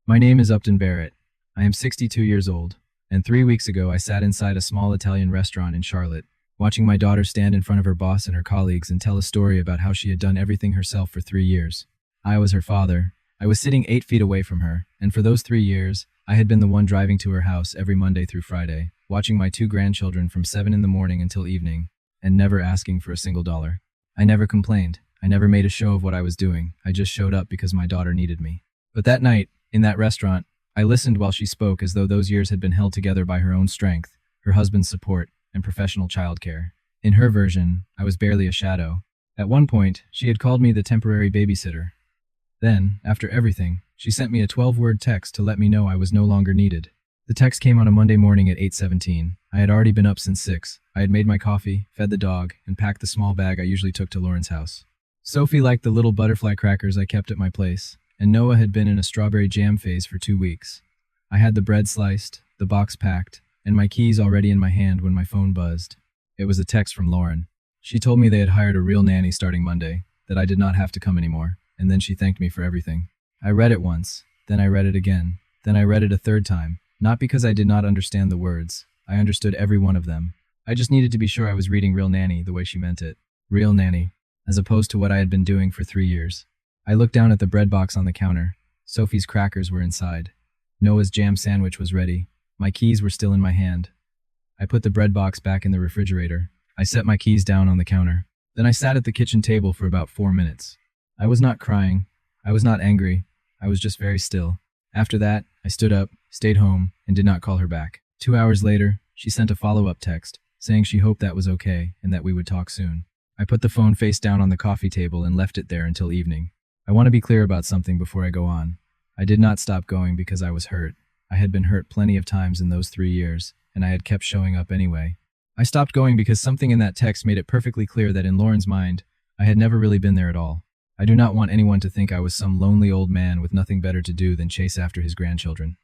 My name is Upton Barrett. I am 62 years old, and 3 weeks ago I sat inside a small Italian restaurant in Charlotte, watching my daughter stand in front of her boss and her colleagues and tell a story about how she had done everything herself for 3 years. I was her father. I was sitting 8 feet away from her, and for those 3 years, I had been the one driving to her house every Monday through Friday, watching my two grandchildren from 7 in the morning until evening, and never asking for a single dollar. I never complained. I never made a show of what I was doing. I just showed up because my daughter needed me. But that night, in that restaurant, I listened while she spoke as though those years had been held together by her own strength, her husband's support, and professional childcare. In her version, I was barely a shadow. At one point, she had called me the temporary babysitter. Then, after everything, she sent me a 12-word text to let me know I was no longer needed. The text came on a Monday morning at 8:17. I had already been up since 6. I had made my coffee, fed the dog, and packed the small bag I usually took to Lauren's house. Sophie liked the little butterfly crackers I kept at my place, and Noah had been in a strawberry jam phase for 2 weeks. I had the bread sliced, the box packed, and my keys already in my hand when my phone buzzed. It was a text from Lauren. She told me they had hired a real nanny starting Monday, that I did not have to come anymore, and then she thanked me for everything. I read it once, then I read it again, then I read it a third time, not because I did not understand the words. I understood every one of them. I just needed to be sure I was reading real nanny the way she meant it. Real nanny, as opposed to what I had been doing for 3 years. I looked down at the bread box on the counter. Sophie's crackers were inside. Noah's jam sandwich was ready. My keys were still in my hand. I put the bread box back in the refrigerator. I set my keys down on the counter. Then I sat at the kitchen table for about 4 minutes. I was not crying. I was not angry. I was just very still. After that, I stood up, stayed home, and did not call her back. 2 hours later, she sent a follow-up text, saying she hoped that was okay and that we would talk soon. I put the phone face down on the coffee table and left it there until evening. I want to be clear about something before I go on. I did not stop going because I was hurt. I had been hurt plenty of times in those 3 years, and I had kept showing up anyway. I stopped going because something in that text made it perfectly clear that in Lauren's mind, I had never really been there at all. I do not want anyone to think I was some lonely old man with nothing better to do than chase after his grandchildren.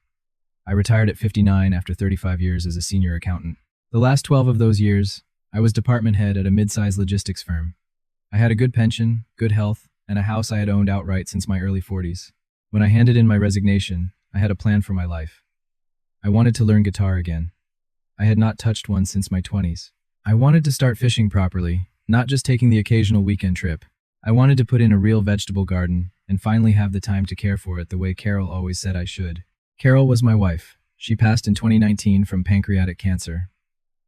I retired at 59 after 35 years as a senior accountant. The last 12 of those years, I was department head at a mid-sized logistics firm. I had a good pension, good health, and a house I had owned outright since my early 40s. When I handed in my resignation, I had a plan for my life. I wanted to learn guitar again. I had not touched one since my 20s. I wanted to start fishing properly, not just taking the occasional weekend trip. I wanted to put in a real vegetable garden and finally have the time to care for it the way Carol always said I should. Carol was my wife. She passed in 2019 from pancreatic cancer.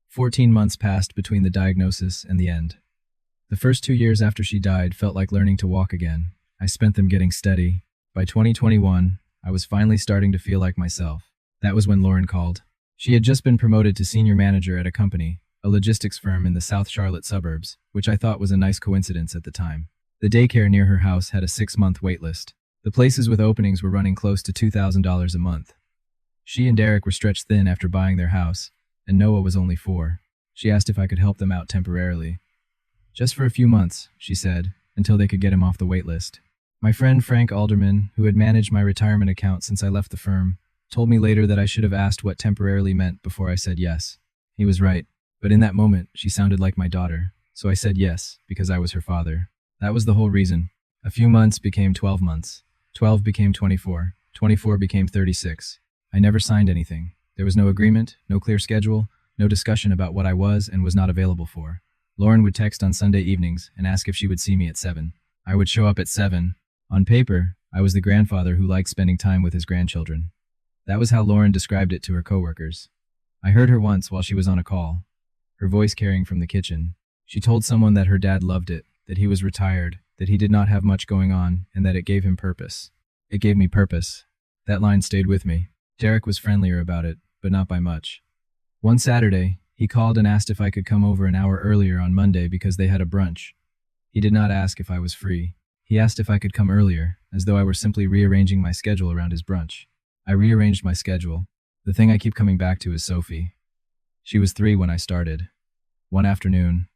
14 months passed between the diagnosis and the end. The first 2 years after she died felt like learning to walk again. I spent them getting steady. By 2021, I was finally starting to feel like myself. That was when Lauren called. She had just been promoted to senior manager at a company, a logistics firm in the South Charlotte suburbs, which I thought was a nice coincidence at the time. The daycare near her house had a 6-month wait list. The places with openings were running close to $2,000 a month. She and Derek were stretched thin after buying their house, and Noah was only 4. She asked if I could help them out temporarily. Just for a few months, she said, until they could get him off the wait list. My friend Frank Alderman, who had managed my retirement account since I left the firm, told me later that I should have asked what temporarily meant before I said yes. He was right, but in that moment, she sounded like my daughter, so I said yes, because I was her father. That was the whole reason. A few months became 12 months. 12 became 24. 24 became 36. I never signed anything. There was no agreement, no clear schedule, no discussion about what I was and was not available for. Lauren would text on Sunday evenings and ask if she would see me at 7. I would show up at 7. On paper, I was the grandfather who liked spending time with his grandchildren. That was how Lauren described it to her coworkers. I heard her once while she was on a call, her voice carrying from the kitchen. She told someone that her dad loved it, that he was retired, that he did not have much going on, and that it gave him purpose. It gave me purpose. That line stayed with me. Derek was friendlier about it, but not by much. One Saturday, he called and asked if I could come over an hour earlier on Monday because they had a brunch. He did not ask if I was free. He asked if I could come earlier, as though I were simply rearranging my schedule around his brunch. I rearranged my schedule. The thing I keep coming back to is Sophie. She was 3 when I started. One afternoon,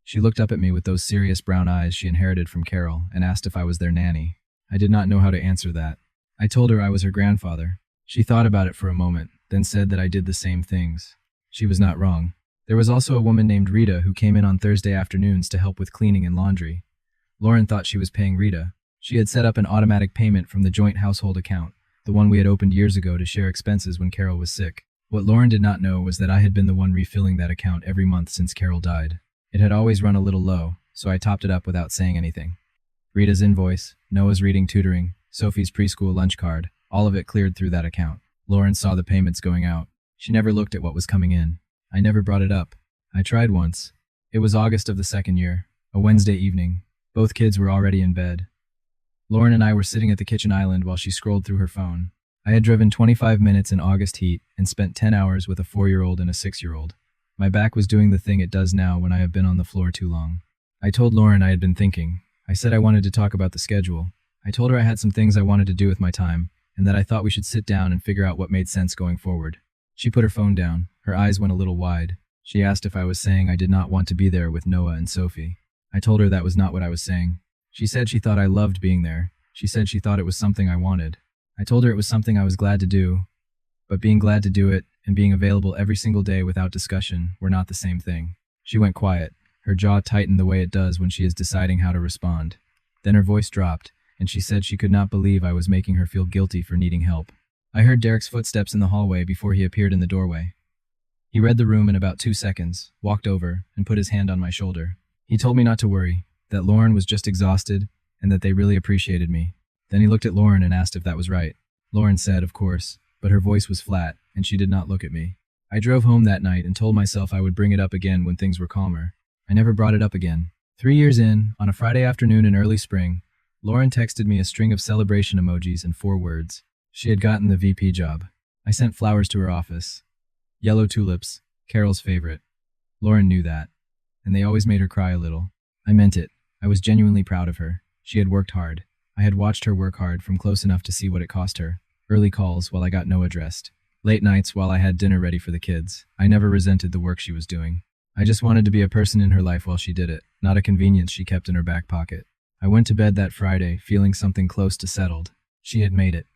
she looked up at me with those serious brown eyes she inherited from Carol and asked if I was their nanny. I did not know how to answer that. I told her I was her grandfather. She thought about it for a moment, then said that I did the same things. She was not wrong. There was also a woman named Rita who came in on Thursday afternoons to help with cleaning and laundry. Lauren thought she was paying Rita. She had set up an automatic payment from the joint household account, the one we had opened years ago to share expenses when Carol was sick. What Lauren did not know was that I had been the one refilling that account every month since Carol died. It had always run a little low, so I topped it up without saying anything. Rita's invoice, Noah's reading tutoring, Sophie's preschool lunch card, all of it cleared through that account. Lauren saw the payments going out. She never looked at what was coming in. I never brought it up. I tried once. It was August of the second year, a Wednesday evening. Both kids were already in bed. Lauren and I were sitting at the kitchen island while she scrolled through her phone. I had driven 25 minutes in August heat and spent 10 hours with a 4-year-old and a 6-year-old. My back was doing the thing it does now when I have been on the floor too long. I told Lauren I had been thinking. I said I wanted to talk about the schedule. I told her I had some things I wanted to do with my time, and that I thought we should sit down and figure out what made sense going forward. She put her phone down. Her eyes went a little wide. She asked if I was saying I did not want to be there with Noah and Sophie. I told her that was not what I was saying. She said she thought I loved being there. She said she thought it was something I wanted. I told her it was something I was glad to do, but being glad to do it and being available every single day without discussion were not the same thing. She went quiet. Her jaw tightened the way it does when she is deciding how to respond. Then her voice dropped, and she said she could not believe I was making her feel guilty for needing help. I heard Derek's footsteps in the hallway before he appeared in the doorway. He read the room in about 2 seconds, walked over, and put his hand on my shoulder. He told me not to worry, that Lauren was just exhausted, and that they really appreciated me. Then he looked at Lauren and asked if that was right. Lauren said, of course, but her voice was flat, and she did not look at me. I drove home that night and told myself I would bring it up again when things were calmer. I never brought it up again. 3 years in, on a Friday afternoon in early spring, Lauren texted me a string of celebration emojis and 4 words. She had gotten the VP job. I sent flowers to her office. Yellow tulips, Carol's favorite. Lauren knew that, and they always made her cry a little. I meant it. I was genuinely proud of her. She had worked hard. I had watched her work hard from close enough to see what it cost her. Early calls while I got Noah dressed. Late nights while I had dinner ready for the kids. I never resented the work she was doing. I just wanted to be a person in her life while she did it, not a convenience she kept in her back pocket. I went to bed that Friday feeling something close to settled. She had made it.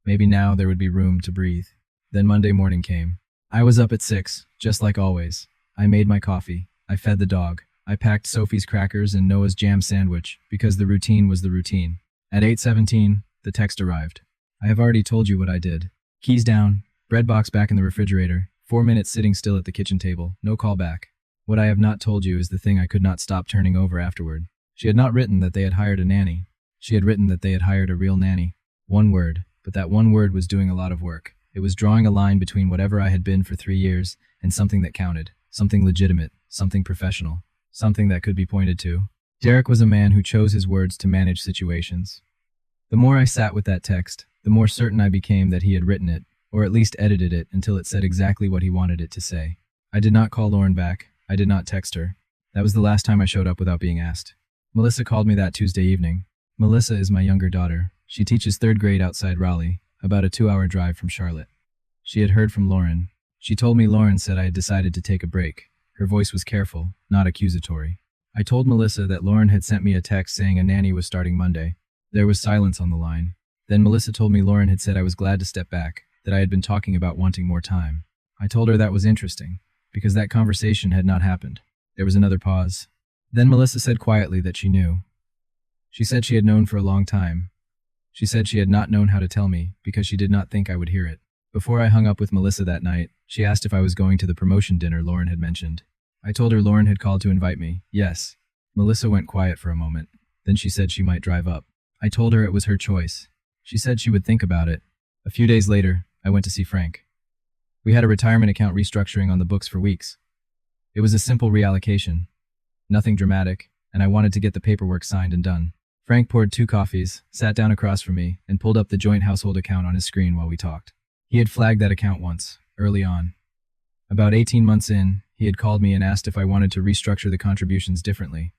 Maybe now there would be room to breathe. Then Monday morning came. I was up at 6, just like always. I made my coffee. I fed the dog. I packed Sophie's crackers and Noah's jam sandwich because the routine was the routine. At 8:17, the text arrived. I have already told you what I did. Keys down, bread box back in the refrigerator, 4 minutes sitting still at the kitchen table, no call back. What I have not told you is the thing I could not stop turning over afterward. She had not written that they had hired a nanny. She had written that they had hired a real nanny. One word, but that one word was doing a lot of work. It was drawing a line between whatever I had been for 3 years and something that counted, something legitimate, something professional, something that could be pointed to. Derek was a man who chose his words to manage situations. The more I sat with that text, the more certain I became that he had written it, or at least edited it until it said exactly what he wanted it to say. I did not call Lauren back. I did not text her. That was the last time I showed up without being asked. Melissa called me that Tuesday evening. Melissa is my younger daughter. She teaches 3rd grade outside Raleigh, about a 2-hour drive from Charlotte. She had heard from Lauren. She told me Lauren said I had decided to take a break. Her voice was careful, not accusatory. I told Melissa that Lauren had sent me a text saying a nanny was starting Monday. There was silence on the line. Then Melissa told me Lauren had said I was glad to step back, that I had been talking about wanting more time. I told her that was interesting, because that conversation had not happened. There was another pause. Then Melissa said quietly that she knew. She said she had known for a long time. She said she had not known how to tell me, because she did not think I would hear it. Before I hung up with Melissa that night, she asked if I was going to the promotion dinner Lauren had mentioned. I told her Lauren had called to invite me. Yes. Melissa went quiet for a moment. Then she said she might drive up. I told her it was her choice. She said she would think about it. A few days later, I went to see Frank. We had a retirement account restructuring on the books for weeks. It was a simple reallocation. Nothing dramatic, and I wanted to get the paperwork signed and done. Frank poured 2 coffees, sat down across from me, and pulled up the joint household account on his screen while we talked. He had flagged that account once, early on. About 18 months in, he had called me and asked if I wanted to restructure the contributions differently.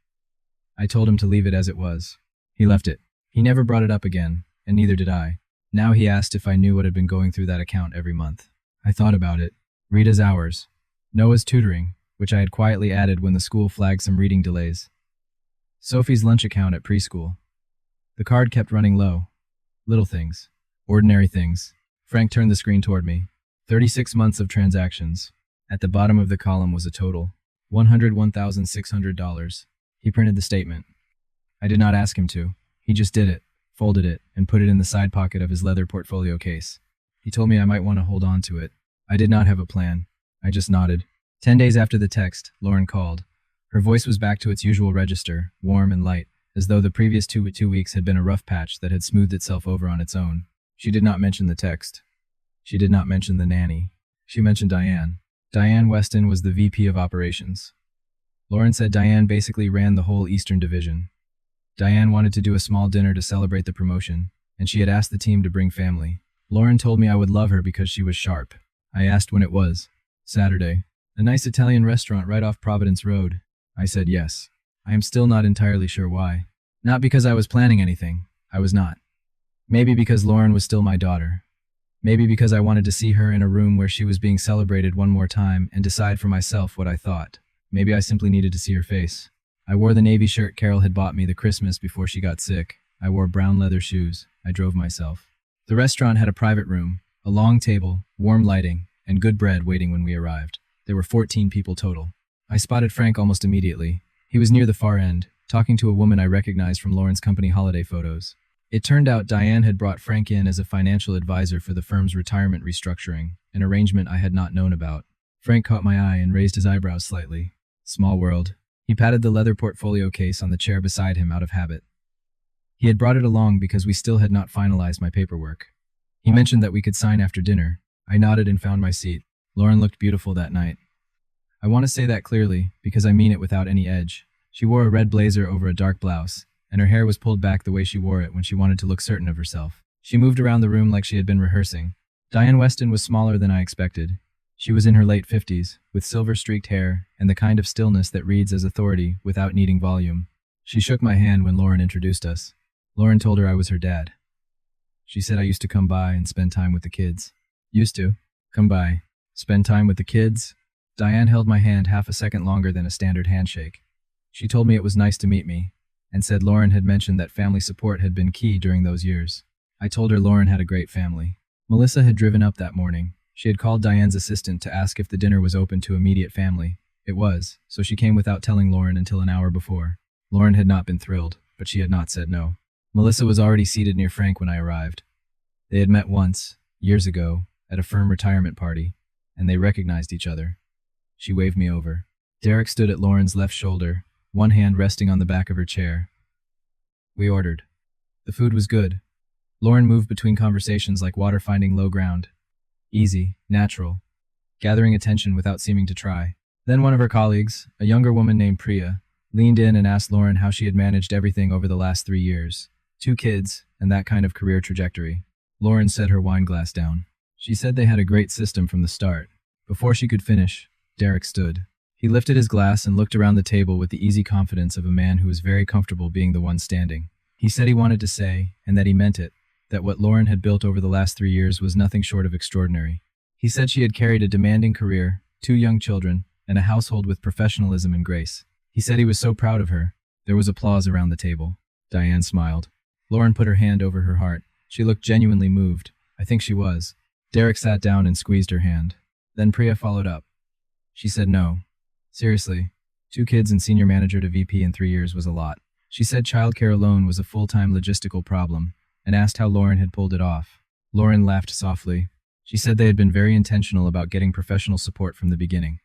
I told him to leave it as it was. He left it. He never brought it up again, and neither did I. Now he asked if I knew what had been going through that account every month. I thought about it. Rita's hours. Noah's tutoring, which I had quietly added when the school flagged some reading delays. Sophie's lunch account at preschool. The card kept running low. Little things. Ordinary things. Frank turned the screen toward me. 36 months of transactions. At the bottom of the column was a total. $101,600. He printed the statement. I did not ask him to. He just did it. folded it, and put it in the side pocket of his leather portfolio case. He told me I might want to hold on to it. I did not have a plan. I just nodded. 10 days after the text, Lauren called. Her voice was back to its usual register, warm and light, as though the previous 2 weeks had been a rough patch that had smoothed itself over on its own. She did not mention the text. She did not mention the nanny. She mentioned Diane. Diane Weston was the VP of operations. Lauren said Diane basically ran the whole Eastern Division. Diane wanted to do a small dinner to celebrate the promotion, and she had asked the team to bring family. Lauren told me I would love her because she was sharp. I asked when it was. Saturday. A nice Italian restaurant right off Providence Road. I said yes. I am still not entirely sure why. Not because I was planning anything. I was not. Maybe because Lauren was still my daughter. Maybe because I wanted to see her in a room where she was being celebrated one more time and decide for myself what I thought. Maybe I simply needed to see her face. I wore the navy shirt Carol had bought me the Christmas before she got sick. I wore brown leather shoes. I drove myself. The restaurant had a private room, a long table, warm lighting, and good bread waiting when we arrived. There were 14 people total. I spotted Frank almost immediately. He was near the far end, talking to a woman I recognized from Lauren's company holiday photos. It turned out Diane had brought Frank in as a financial advisor for the firm's retirement restructuring, an arrangement I had not known about. Frank caught my eye and raised his eyebrows slightly. Small world. He patted the leather portfolio case on the chair beside him out of habit. He had brought it along because we still had not finalized my paperwork. He mentioned that we could sign after dinner. I nodded and found my seat. Lauren looked beautiful that night. I want to say that clearly, because I mean it without any edge. She wore a red blazer over a dark blouse, and her hair was pulled back the way she wore it when she wanted to look certain of herself. She moved around the room like she had been rehearsing. Diane Weston was smaller than I expected. She was in her late 50s, with silver-streaked hair and the kind of stillness that reads as authority without needing volume. She shook my hand when Lauren introduced us. Lauren told her I was her dad. She said I used to come by and spend time with the kids. Used to? Come by. Spend time with the kids? Diane held my hand half a second longer than a standard handshake. She told me it was nice to meet me, and said Lauren had mentioned that family support had been key during those years. I told her Lauren had a great family. Melissa had driven up that morning. She had called Diane's assistant to ask if the dinner was open to immediate family. It was, so she came without telling Lauren until an hour before. Lauren had not been thrilled, but she had not said no. Melissa was already seated near Frank when I arrived. They had met once, years ago, at a firm retirement party, and they recognized each other. She waved me over. Derek stood at Lauren's left shoulder, one hand resting on the back of her chair. We ordered. The food was good. Lauren moved between conversations like water finding low ground. Easy, natural, gathering attention without seeming to try. Then one of her colleagues, a younger woman named Priya, leaned in and asked Lauren how she had managed everything over the last 3 years. 2 kids, and that kind of career trajectory. Lauren set her wine glass down. She said they had a great system from the start. Before she could finish, Derek stood. He lifted his glass and looked around the table with the easy confidence of a man who was very comfortable being the one standing. He said he wanted to say, and that he meant it, that what Lauren had built over the last 3 years was nothing short of extraordinary. He said she had carried a demanding career, 2 young children, and a household with professionalism and grace. He said he was so proud of her. There was applause around the table. Diane smiled. Lauren put her hand over her heart. She looked genuinely moved. I think she was. Derek sat down and squeezed her hand. Then Priya followed up. She said no. Seriously, 2 kids and senior manager to VP in 3 years was a lot. She said childcare alone was a full-time logistical problem, and asked how Lauren had pulled it off. Lauren laughed softly. She said they had been very intentional about getting professional support from the beginning.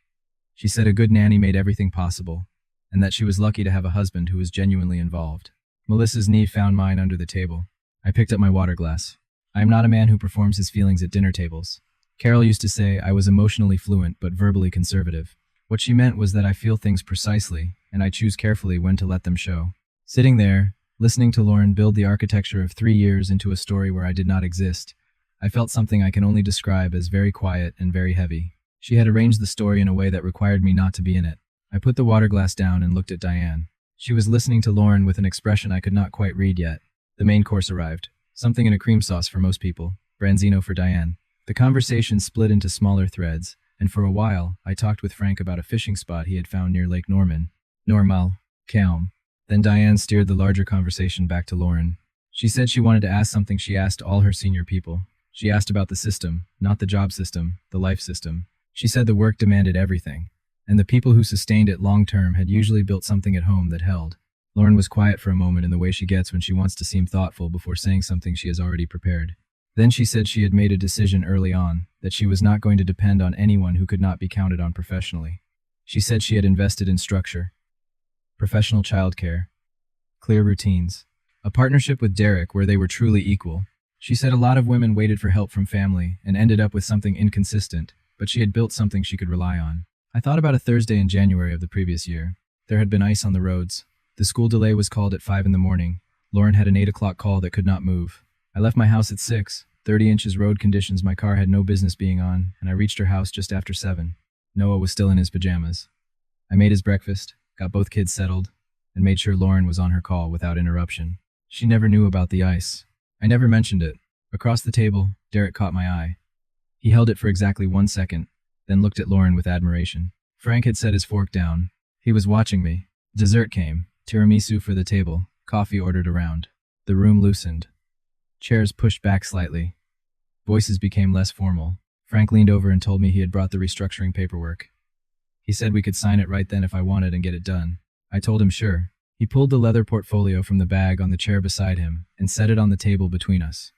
She said a good nanny made everything possible, and that she was lucky to have a husband who was genuinely involved. Melissa's knee found mine under the table. I picked up my water glass. I am not a man who performs his feelings at dinner tables. Carol used to say I was emotionally fluent but verbally conservative. What she meant was that I feel things precisely, and I choose carefully when to let them show. Sitting there, listening to Lauren build the architecture of 3 years into a story where I did not exist, I felt something I can only describe as very quiet and very heavy. She had arranged the story in a way that required me not to be in it. I put the water glass down and looked at Diane. She was listening to Lauren with an expression I could not quite read yet. The main course arrived. Something in a cream sauce for most people, branzino for Diane. The conversation split into smaller threads, and for a while, I talked with Frank about a fishing spot he had found near Lake Norman. Normal. Calm. Then Diane steered the larger conversation back to Lauren. She said she wanted to ask something she asked all her senior people. She asked about the system, not the job system, the life system. She said the work demanded everything, and the people who sustained it long-term had usually built something at home that held. Lauren was quiet for a moment in the way she gets when she wants to seem thoughtful before saying something she has already prepared. Then she said she had made a decision early on that she was not going to depend on anyone who could not be counted on professionally. She said she had invested in structure, professional childcare, clear routines, a partnership with Derek where they were truly equal. She said a lot of women waited for help from family and ended up with something inconsistent, but she had built something she could rely on. I thought about a Thursday in January of the previous year. There had been ice on the roads. The school delay was called at 5 in the morning. Lauren had an 8 o'clock call that could not move. I left my house at 6, 30 inches road conditions my car had no business being on, and I reached her house just after 7. Noah was still in his pajamas. I made his breakfast, got both kids settled, and made sure Lauren was on her call without interruption. She never knew about the ice. I never mentioned it. Across the table, Derek caught my eye. He held it for exactly 1 second, then looked at Lauren with admiration. Frank had set his fork down. He was watching me. Dessert came, tiramisu for the table, coffee ordered around. The room loosened. Chairs pushed back slightly. Voices became less formal. Frank leaned over and told me he had brought the restructuring paperwork. He said we could sign it right then if I wanted and get it done. I told him sure. He pulled the leather portfolio from the bag on the chair beside him and set it on the table between us.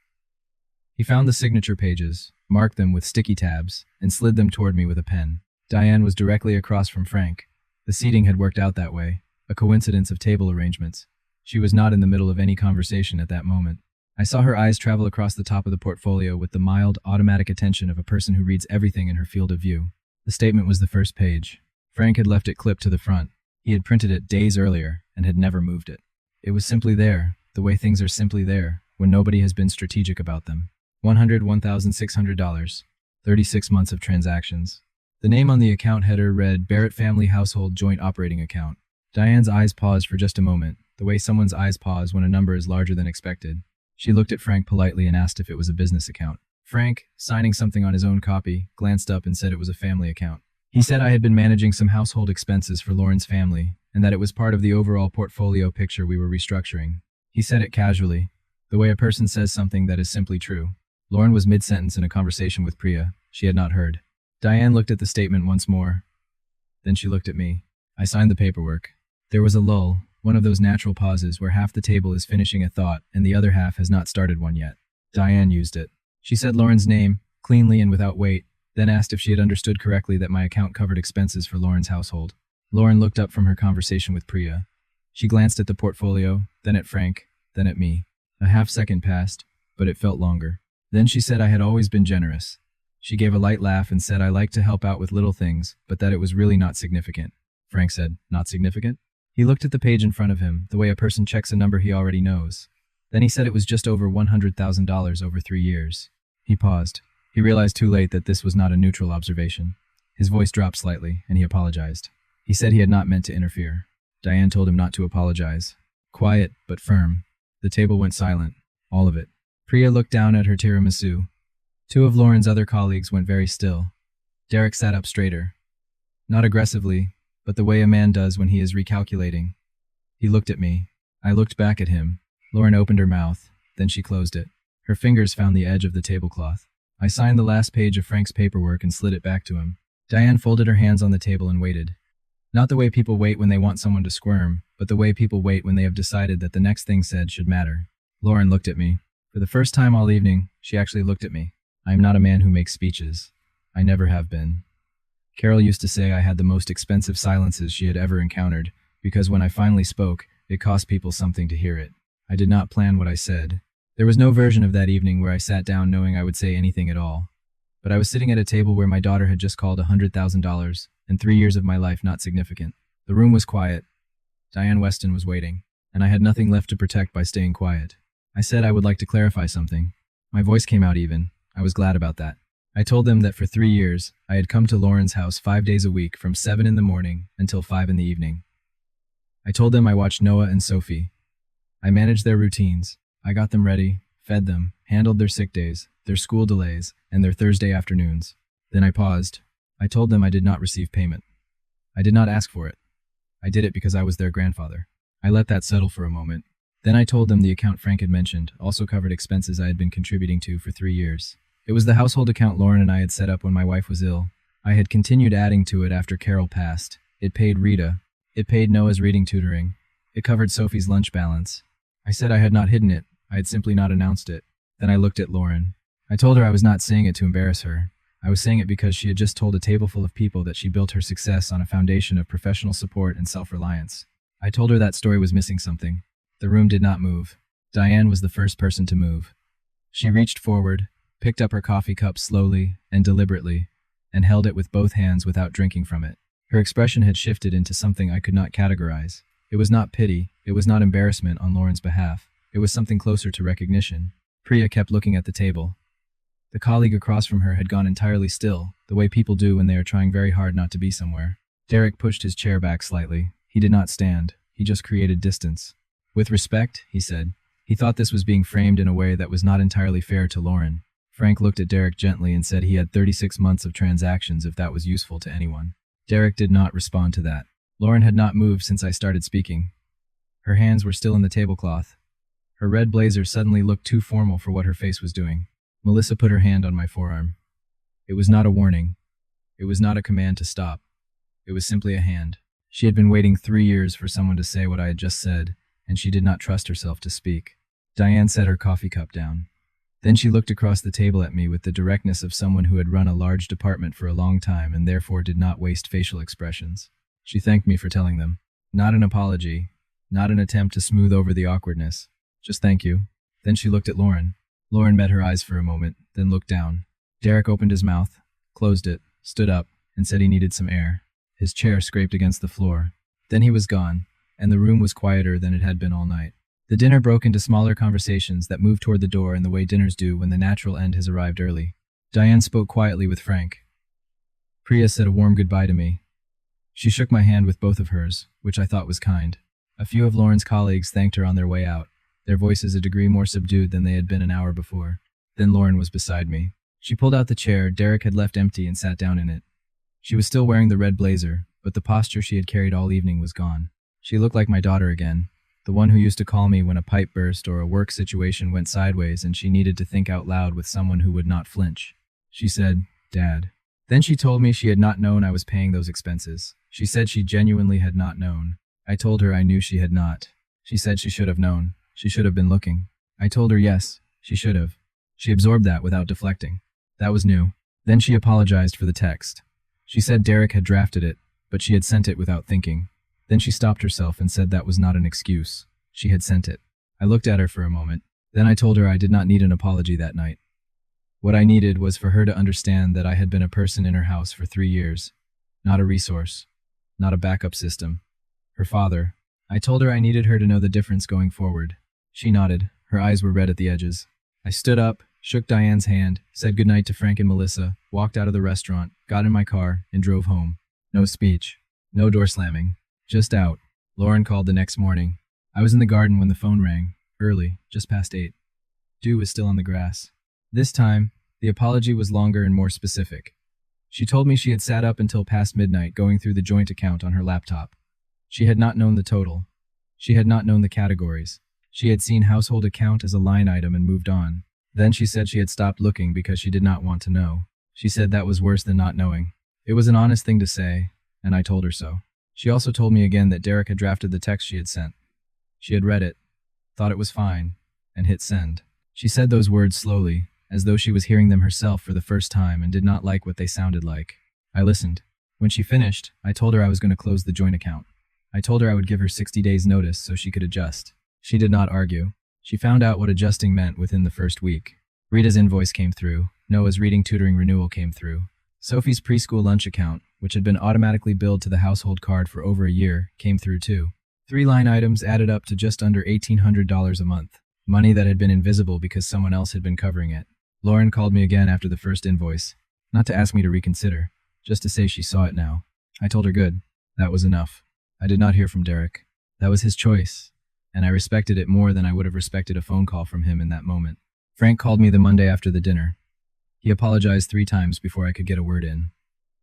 He found the signature pages, marked them with sticky tabs, and slid them toward me with a pen. Diane was directly across from Frank. The seating had worked out that way, a coincidence of table arrangements. She was not in the middle of any conversation at that moment. I saw her eyes travel across the top of the portfolio with the mild, automatic attention of a person who reads everything in her field of view. The statement was the first page. Frank had left it clipped to the front. He had printed it days earlier and had never moved it. It was simply there, the way things are simply there, when nobody has been strategic about them. $101,600. 36 months of transactions. The name on the account header read Barrett Family Household Joint Operating Account. Diane's eyes paused for just a moment, the way someone's eyes pause when a number is larger than expected. She looked at Frank politely and asked if it was a business account. Frank, signing something on his own copy, glanced up and said it was a family account. He said I had been managing some household expenses for Lauren's family, and that it was part of the overall portfolio picture we were restructuring. He said it casually, the way a person says something that is simply true. Lauren was mid-sentence in a conversation with Priya. She had not heard. Diane looked at the statement once more. Then she looked at me. I signed the paperwork. There was a lull, one of those natural pauses where half the table is finishing a thought and the other half has not started one yet. Diane used it. She said Lauren's name, cleanly and without weight, then asked if she had understood correctly that my account covered expenses for Lauren's household. Lauren looked up from her conversation with Priya. She glanced at the portfolio, then at Frank, then at me. A half-second passed, but it felt longer. Then she said I had always been generous. She gave a light laugh and said I liked to help out with little things, but that it was really not significant. Frank said, not significant? He looked at the page in front of him, the way a person checks a number he already knows. Then he said it was just over $100,000 over 3 years. He paused. He realized too late that this was not a neutral observation. His voice dropped slightly, and he apologized. He said he had not meant to interfere. Diane told him not to apologize. Quiet, but firm. The table went silent. All of it. Priya looked down at her tiramisu. 2 of Lauren's other colleagues went very still. Derek sat up straighter. Not aggressively, but the way a man does when he is recalculating. He looked at me. I looked back at him. Lauren opened her mouth, then she closed it. Her fingers found the edge of the tablecloth. I signed the last page of Frank's paperwork and slid it back to him. Diane folded her hands on the table and waited. Not the way people wait when they want someone to squirm, but the way people wait when they have decided that the next thing said should matter. Lauren looked at me. For the first time all evening, she actually looked at me. I am not a man who makes speeches. I never have been. Carol used to say I had the most expensive silences she had ever encountered, because when I finally spoke, it cost people something to hear it. I did not plan what I said. There was no version of that evening where I sat down knowing I would say anything at all. But I was sitting at a table where my daughter had just called $100,000, and 3 years of my life not significant. The room was quiet. Diane Weston was waiting, and I had nothing left to protect by staying quiet. I said I would like to clarify something. My voice came out even. I was glad about that. I told them that for 3 years, I had come to Lauren's house 5 days a week from 7 in the morning until 5 in the evening. I told them I watched Noah and Sophie. I managed their routines. I got them ready, fed them, handled their sick days, their school delays, and their Thursday afternoons. Then I paused. I told them I did not receive payment. I did not ask for it. I did it because I was their grandfather. I let that settle for a moment. Then I told them the account Frank had mentioned also covered expenses I had been contributing to for 3 years. It was the household account Lauren and I had set up when my wife was ill. I had continued adding to it after Carol passed. It paid Rita. It paid Noah's reading tutoring. It covered Sophie's lunch balance. I said I had not hidden it, I had simply not announced it. Then I looked at Lauren. I told her I was not saying it to embarrass her. I was saying it because she had just told a table full of people that she built her success on a foundation of professional support and self-reliance. I told her that story was missing something. The room did not move. Diane was the first person to move. She reached forward, picked up her coffee cup slowly and deliberately, and held it with both hands without drinking from it. Her expression had shifted into something I could not categorize. It was not pity, it was not embarrassment on Lauren's behalf. It was something closer to recognition. Priya kept looking at the table. The colleague across from her had gone entirely still, the way people do when they are trying very hard not to be somewhere. Derek pushed his chair back slightly. He did not stand. He just created distance. With respect, he said. He thought this was being framed in a way that was not entirely fair to Lauren. Frank looked at Derek gently and said he had 36 months of transactions if that was useful to anyone. Derek did not respond to that. Lauren had not moved since I started speaking. Her hands were still in the tablecloth. Her red blazer suddenly looked too formal for what her face was doing. Melissa put her hand on my forearm. It was not a warning. It was not a command to stop. It was simply a hand. She had been waiting 3 years for someone to say what I had just said, and she did not trust herself to speak. Diane set her coffee cup down. Then she looked across the table at me with the directness of someone who had run a large department for a long time and therefore did not waste facial expressions. She thanked me for telling them. Not an apology, not an attempt to smooth over the awkwardness. Just thank you. Then she looked at Lauren. Lauren met her eyes for a moment, then looked down. Derek opened his mouth, closed it, stood up, and said he needed some air. His chair scraped against the floor. Then he was gone, and the room was quieter than it had been all night. The dinner broke into smaller conversations that moved toward the door in the way dinners do when the natural end has arrived early. Diane spoke quietly with Frank. Priya said a warm goodbye to me. She shook my hand with both of hers, which I thought was kind. A few of Lauren's colleagues thanked her on their way out, their voices a degree more subdued than they had been an hour before. Then Lauren was beside me. She pulled out the chair Derek had left empty and sat down in it. She was still wearing the red blazer, but the posture she had carried all evening was gone. She looked like my daughter again, the one who used to call me when a pipe burst or a work situation went sideways and she needed to think out loud with someone who would not flinch. She said, "Dad." Then she told me she had not known I was paying those expenses. She said she genuinely had not known. I told her I knew she had not. She said she should have known. She should have been looking. I told her yes, she should have. She absorbed that without deflecting. That was new. Then she apologized for the text. She said Derek had drafted it, but she had sent it without thinking. Then she stopped herself and said that was not an excuse. She had sent it. I looked at her for a moment. Then I told her I did not need an apology that night. What I needed was for her to understand that I had been a person in her house for 3 years. Not a resource. Not a backup system. Her father. I told her I needed her to know the difference going forward. She nodded. Her eyes were red at the edges. I stood up, shook Diane's hand, said goodnight to Frank and Melissa, walked out of the restaurant, got in my car, and drove home. No speech. No door slamming. Just out. Lauren called the next morning. I was in the garden when the phone rang. Early, just past 8. Dew was still on the grass. This time, the apology was longer and more specific. She told me she had sat up until past midnight going through the joint account on her laptop. She had not known the total. She had not known the categories. She had seen household account as a line item and moved on. Then she said she had stopped looking because she did not want to know. She said that was worse than not knowing. It was an honest thing to say, and I told her so. She also told me again that Derek had drafted the text she had sent. She had read it, thought it was fine, and hit send. She said those words slowly, as though she was hearing them herself for the first time and did not like what they sounded like. I listened. When she finished, I told her I was going to close the joint account. I told her I would give her 60 days notice so she could adjust. She did not argue. She found out what adjusting meant within the first week. Rita's invoice came through. Noah's reading tutoring renewal came through. Sophie's preschool lunch account, which had been automatically billed to the household card for over a year, came through too. 3 line items added up to just under $1,800 a month. Money that had been invisible because someone else had been covering it. Lauren called me again after the first invoice. Not to ask me to reconsider, just to say she saw it now. I told her good. That was enough. I did not hear from Derek. That was his choice, and I respected it more than I would have respected a phone call from him in that moment. Frank called me the Monday after the dinner. He apologized 3 times before I could get a word in.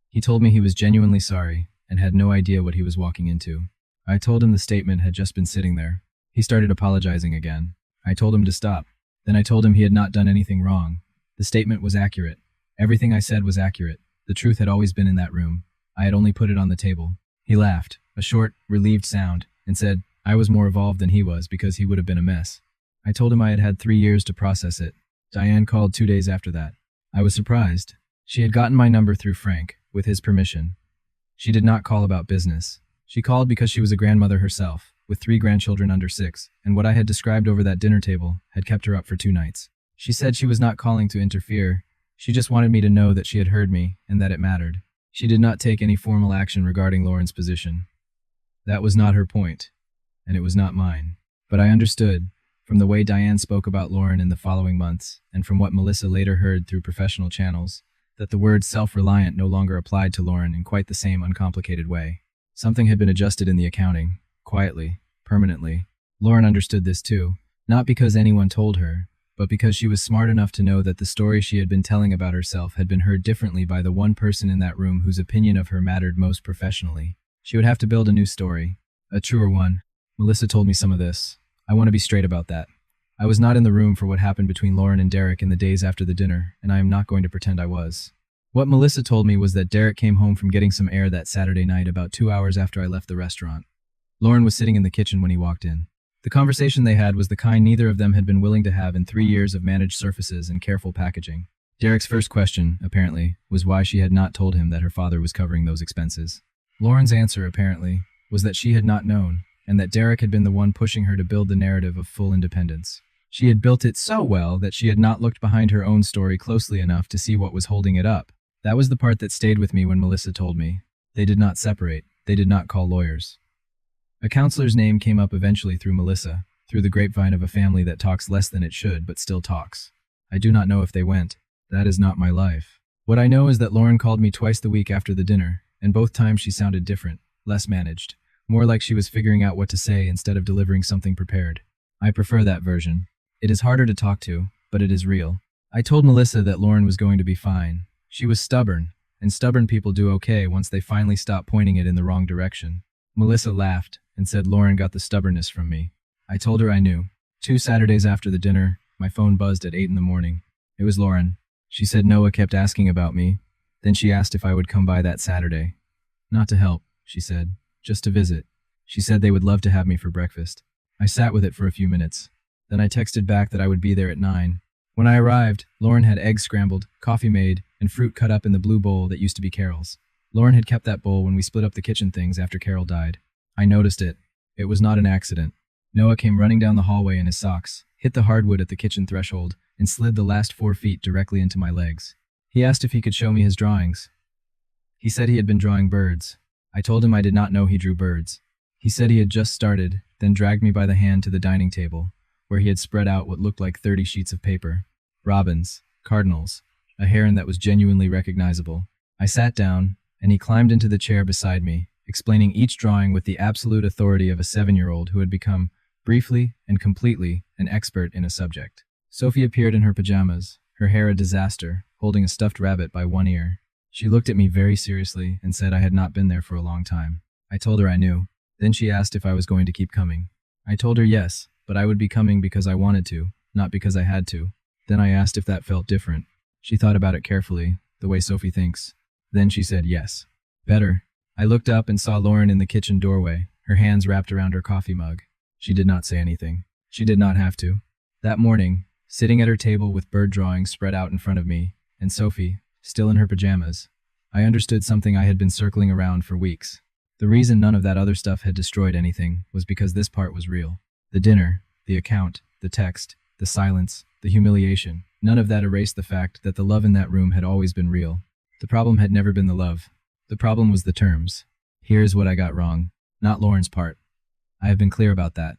He told me he was genuinely sorry and had no idea what he was walking into. I told him the statement had just been sitting there. He started apologizing again. I told him to stop. Then I told him he had not done anything wrong. The statement was accurate. Everything I said was accurate. The truth had always been in that room. I had only put it on the table. He laughed, a short, relieved sound, and said, I was more evolved than he was because he would have been a mess. I told him I had had 3 years to process it. Diane called 2 days after that. I was surprised. She had gotten my number through Frank, with his permission. She did not call about business. She called because she was a grandmother herself, with 3 grandchildren under 6, and what I had described over that dinner table had kept her up for 2 nights. She said she was not calling to interfere. She just wanted me to know that she had heard me and that it mattered. She did not take any formal action regarding Lauren's position. That was not her point, and it was not mine. But I understood, from the way Diane spoke about Lauren in the following months, and from what Melissa later heard through professional channels, that the word self-reliant no longer applied to Lauren in quite the same uncomplicated way. Something had been adjusted in the accounting, quietly, permanently. Lauren understood this too, not because anyone told her, but because she was smart enough to know that the story she had been telling about herself had been heard differently by the one person in that room whose opinion of her mattered most professionally. She would have to build a new story, a truer one. Melissa told me some of this. I want to be straight about that. I was not in the room for what happened between Lauren and Derek in the days after the dinner, and I am not going to pretend I was. What Melissa told me was that Derek came home from getting some air that Saturday night about 2 hours after I left the restaurant. Lauren was sitting in the kitchen when he walked in. The conversation they had was the kind neither of them had been willing to have in 3 years of managed surfaces and careful packaging. Derek's first question, apparently, was why she had not told him that her father was covering those expenses. Lauren's answer, apparently, was that she had not known, and that Derek had been the one pushing her to build the narrative of full independence. She had built it so well that she had not looked behind her own story closely enough to see what was holding it up. That was the part that stayed with me when Melissa told me. They did not separate. They did not call lawyers. A counselor's name came up eventually through Melissa, through the grapevine of a family that talks less than it should but still talks. I do not know if they went. That is not my life. What I know is that Lauren called me twice the week after the dinner, and both times she sounded different, less managed, more like she was figuring out what to say instead of delivering something prepared. I prefer that version. It is harder to talk to, but it is real. I told Melissa that Lauren was going to be fine. She was stubborn, and stubborn people do okay once they finally stop pointing it in the wrong direction. Melissa laughed and said Lauren got the stubbornness from me. I told her I knew. 2 Saturdays after the dinner, my phone buzzed at 8 in the morning. It was Lauren. She said Noah kept asking about me. Then she asked if I would come by that Saturday. Not to help, she said, just to visit. She said they would love to have me for breakfast. I sat with it for a few minutes. Then I texted back that I would be there at 9. When I arrived, Lauren had eggs scrambled, coffee made, and fruit cut up in the blue bowl that used to be Carol's. Lauren had kept that bowl when we split up the kitchen things after Carol died. I noticed it. It was not an accident. Noah came running down the hallway in his socks, hit the hardwood at the kitchen threshold, and slid the last 4 feet directly into my legs. He asked if he could show me his drawings. He said he had been drawing birds. I told him I did not know he drew birds. He said he had just started, then dragged me by the hand to the dining table, where he had spread out what looked like 30 sheets of paper. Robins, cardinals, a heron that was genuinely recognizable. I sat down, and he climbed into the chair beside me, explaining each drawing with the absolute authority of a 7-year-old who had become, briefly and completely, an expert in a subject. Sophie appeared in her pajamas, her hair a disaster, holding a stuffed rabbit by one ear. She looked at me very seriously and said I had not been there for a long time. I told her I knew. Then she asked if I was going to keep coming. I told her yes, but I would be coming because I wanted to, not because I had to. Then I asked if that felt different. She thought about it carefully, the way Sophie thinks. Then she said yes. Better. I looked up and saw Lauren in the kitchen doorway, her hands wrapped around her coffee mug. She did not say anything. She did not have to. That morning, sitting at her table with bird drawings spread out in front of me, and Sophie, still in her pajamas, I understood something I had been circling around for weeks. The reason none of that other stuff had destroyed anything was because this part was real. The dinner, the account, the text, the silence, the humiliation, none of that erased the fact that the love in that room had always been real. The problem had never been the love. The problem was the terms. Here's what I got wrong. Not Lauren's part. I have been clear about that.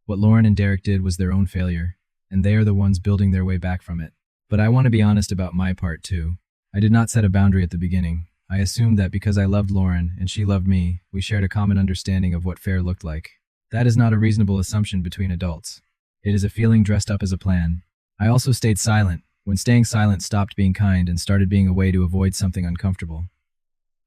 What Lauren and Derek did was their own failure, and they are the ones building their way back from it. But I want to be honest about my part too. I did not set a boundary at the beginning. I assumed that because I loved Lauren and she loved me, we shared a common understanding of what fair looked like. That is not a reasonable assumption between adults. It is a feeling dressed up as a plan. I also stayed silent, when staying silent stopped being kind and started being a way to avoid something uncomfortable.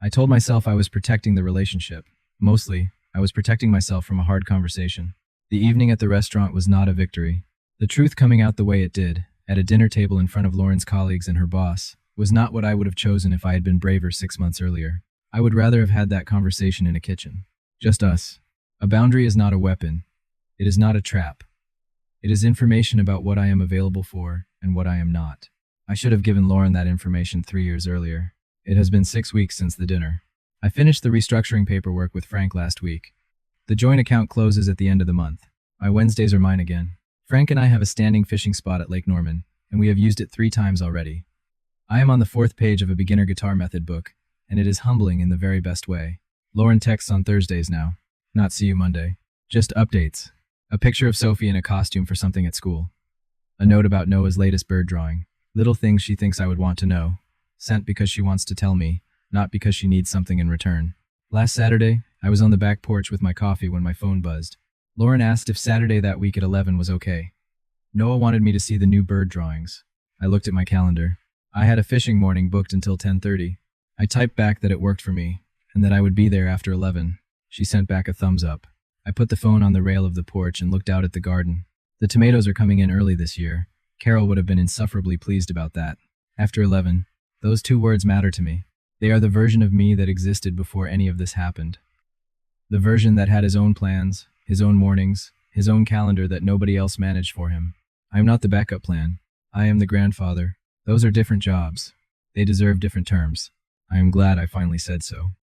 I told myself I was protecting the relationship. Mostly, I was protecting myself from a hard conversation. The evening at the restaurant was not a victory. The truth coming out the way it did, at a dinner table in front of Lauren's colleagues and her boss, was not what I would have chosen if I had been braver 6 months earlier. I would rather have had that conversation in a kitchen. Just us. A boundary is not a weapon. It is not a trap. It is information about what I am available for and what I am not. I should have given Lauren that information 3 years earlier. It has been 6 weeks since the dinner. I finished the restructuring paperwork with Frank last week. The joint account closes at the end of the month. My Wednesdays are mine again. Frank and I have a standing fishing spot at Lake Norman, and we have used it 3 times already. I am on the 4th page of a beginner guitar method book, and it is humbling in the very best way. Lauren texts on Thursdays now. Not see you Monday. Just updates. A picture of Sophie in a costume for something at school. A note about Noah's latest bird drawing. Little things she thinks I would want to know. Sent because she wants to tell me, not because she needs something in return. Last Saturday, I was on the back porch with my coffee when my phone buzzed. Lauren asked if Saturday that week at 11 was okay. Noah wanted me to see the new bird drawings. I looked at my calendar. I had a fishing morning booked until 10:30. I typed back that it worked for me, and that I would be there after 11. She sent back a thumbs up. I put the phone on the rail of the porch and looked out at the garden. The tomatoes are coming in early this year. Carol would have been insufferably pleased about that. After 11, those 2 words matter to me. They are the version of me that existed before any of this happened. The version that had his own plans, his own mornings, his own calendar that nobody else managed for him. I am not the backup plan. I am the grandfather. Those are different jobs. They deserve different terms. I am glad I finally said so.